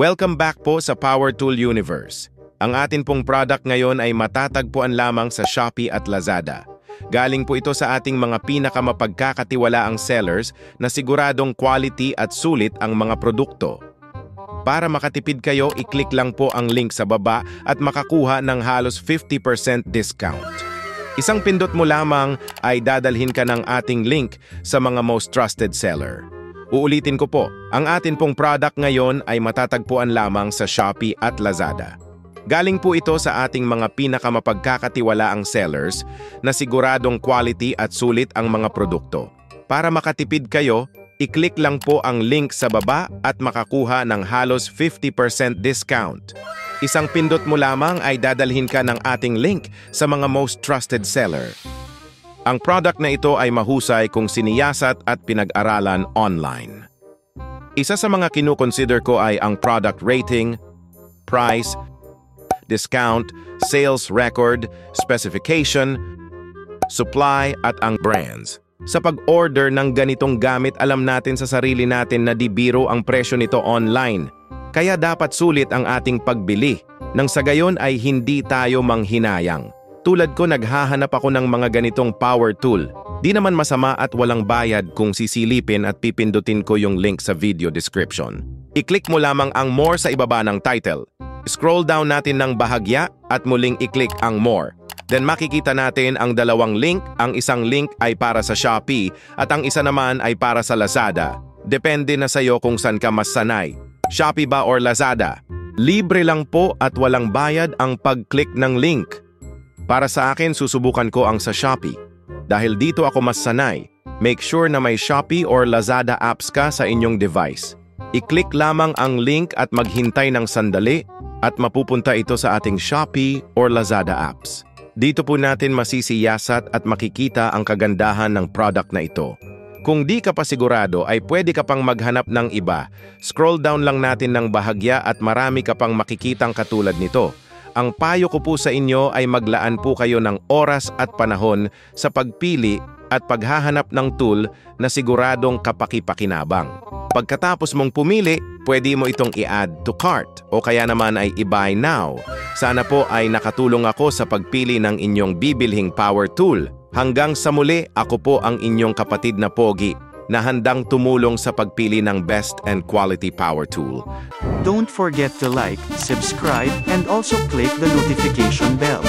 Welcome back po sa Power Tool Universe. Ang atin pong product ngayon ay matatagpuan lamang sa Shopee at Lazada. Galing po ito sa ating mga pinakamapagkakatiwalaang sellers na siguradong quality at sulit ang mga produkto. Para makatipid kayo, i-click lang po ang link sa baba at makakuha ng halos 50% discount. Isang pindot mo lamang ay dadalhin ka ng ating link sa mga most trusted seller. Uulitin ko po, ang atin pong product ngayon ay matatagpuan lamang sa Shopee at Lazada. Galing po ito sa ating mga pinakamapagkakatiwalaang sellers na siguradong quality at sulit ang mga produkto. Para makatipid kayo, i-click lang po ang link sa baba at makakuha ng halos 50% discount. Isang pindot mo lamang ay dadalhin ka ng ating link sa mga most trusted seller. Ang product na ito ay mahusay kung siniyasat at pinag-aralan online. Isa sa mga kinukonsider ko ay ang product rating, price, discount, sales record, specification, supply at ang brands. Sa pag-order ng ganitong gamit, alam natin sa sarili natin na di biro ang presyo nito online. Kaya dapat sulit ang ating pagbili. Nang sa gayon ay hindi tayo manghinayang. Tulad ko, naghahanap ako ng mga ganitong power tool. Di naman masama at walang bayad kung sisilipin at pipindutin ko yung link sa video description. I-click mo lamang ang more sa ibaba ng title. Scroll down natin ng bahagya at muling i-click ang more. Then makikita natin ang dalawang link. Ang isang link ay para sa Shopee at ang isa naman ay para sa Lazada. Depende na sa iyo kung saan ka mas sanay. Shopee ba or Lazada? Libre lang po at walang bayad ang pag-click ng link. Para sa akin, susubukan ko ang sa Shopee. Dahil dito ako mas sanay, make sure na may Shopee or Lazada apps ka sa inyong device. I-click lamang ang link at maghintay ng sandali at mapupunta ito sa ating Shopee or Lazada apps. Dito po natin masisiyasat at makikita ang kagandahan ng product na ito. Kung di ka pa sigurado ay pwede ka pang maghanap ng iba. Scroll down lang natin ng bahagya at marami ka pang makikitang katulad nito. Ang payo ko po sa inyo ay maglaan po kayo ng oras at panahon sa pagpili at paghahanap ng tool na siguradong kapaki-pakinabang. Pagkatapos mong pumili, pwede mo itong i-add to cart o kaya naman ay i-buy now. Sana po ay nakatulong ako sa pagpili ng inyong bibilhing power tool. Hanggang sa muli, ako po ang inyong kapatid na Pogi na handang tumulong sa pagpili ng best and quality power tool. Don't forget to like, subscribe, and also click the notification bell.